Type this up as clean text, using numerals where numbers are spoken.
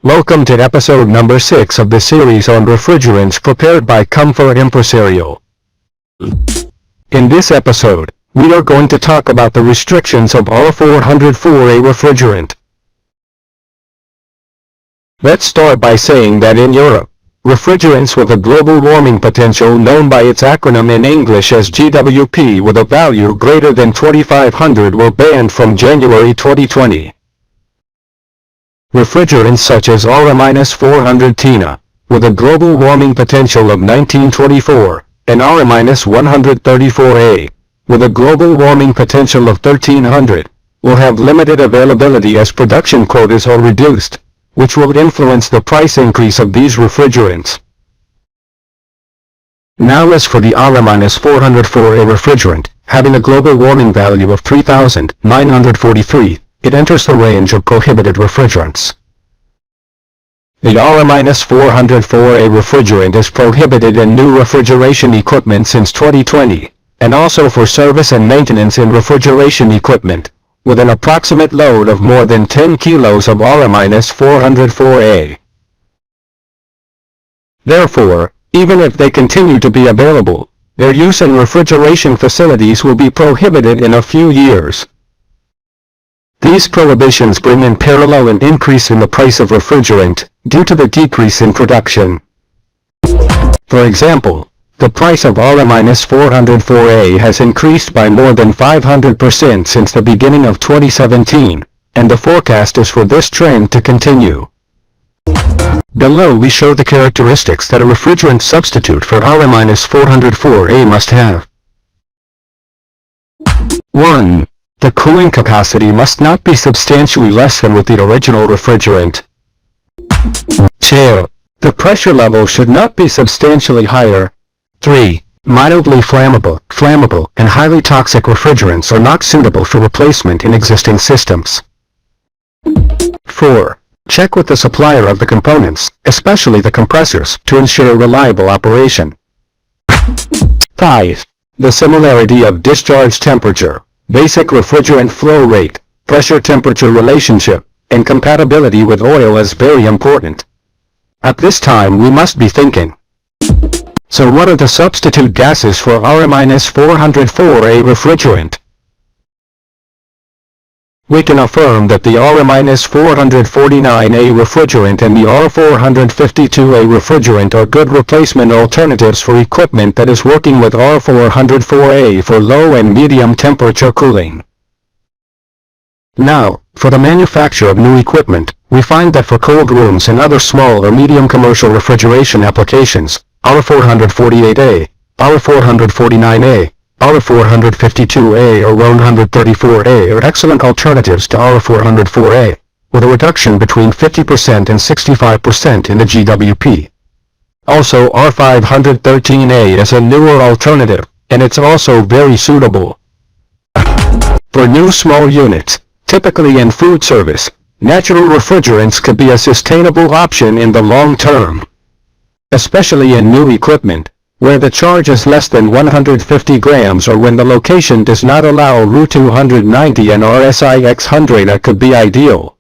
Welcome to episode number 6 of the series on refrigerants prepared by Comfort Impresario. In this episode, we are going to talk about the restrictions of R404A refrigerant. Let's start by saying that in Europe, refrigerants with a global warming potential known by its acronym in English as GWP with a value greater than 2500 were banned from January 2020. Refrigerants such as R-400A, with a global warming potential of 1924, and R-134A, with a global warming potential of 1300, will have limited availability as production quotas are reduced, which will influence the price increase of these refrigerants. Now as for the R-404A refrigerant, having a global warming value of 3943, it enters the range of prohibited refrigerants. The R-404A refrigerant is prohibited in new refrigeration equipment since 2020, and also for service and maintenance in refrigeration equipment, with an approximate load of more than 10 kilos of R-404A. Therefore, even if they continue to be available, their use in refrigeration facilities will be prohibited in a few years. These prohibitions bring in parallel an increase in the price of refrigerant, due to the decrease in production. For example, the price of R-404A has increased by more than 500% since the beginning of 2017, and the forecast is for this trend to continue. Below we show the characteristics that a refrigerant substitute for R-404A must have. 1. The cooling capacity must not be substantially less than with the original refrigerant. 2. The pressure level should not be substantially higher. 3. Mildly flammable, and highly toxic refrigerants are not suitable for replacement in existing systems. 4. Check with the supplier of the components, especially the compressors, to ensure reliable operation. 5. The similarity of discharge temperature, basic refrigerant flow rate, pressure-temperature relationship, and compatibility with oil is very important. At this time we must be thinking, so what are the substitute gases for R-404A refrigerant? We can affirm that the R-449A refrigerant and the R-452A refrigerant are good replacement alternatives for equipment that is working with R-404A for low and medium temperature cooling. Now, for the manufacture of new equipment, we find that for cold rooms and other small or medium commercial refrigeration applications, R-448A, R-449A, R-452A or 134A are excellent alternatives to R-404A, with a reduction between 50% and 65% in the GWP. Also R-513A is a newer alternative, and it's also very suitable. For new small units, typically in food service, natural refrigerants could be a sustainable option in the long term, especially in new equipment, where the charge is less than 150 grams or when the location does not allow Ru 290 and RSI X100 could be ideal.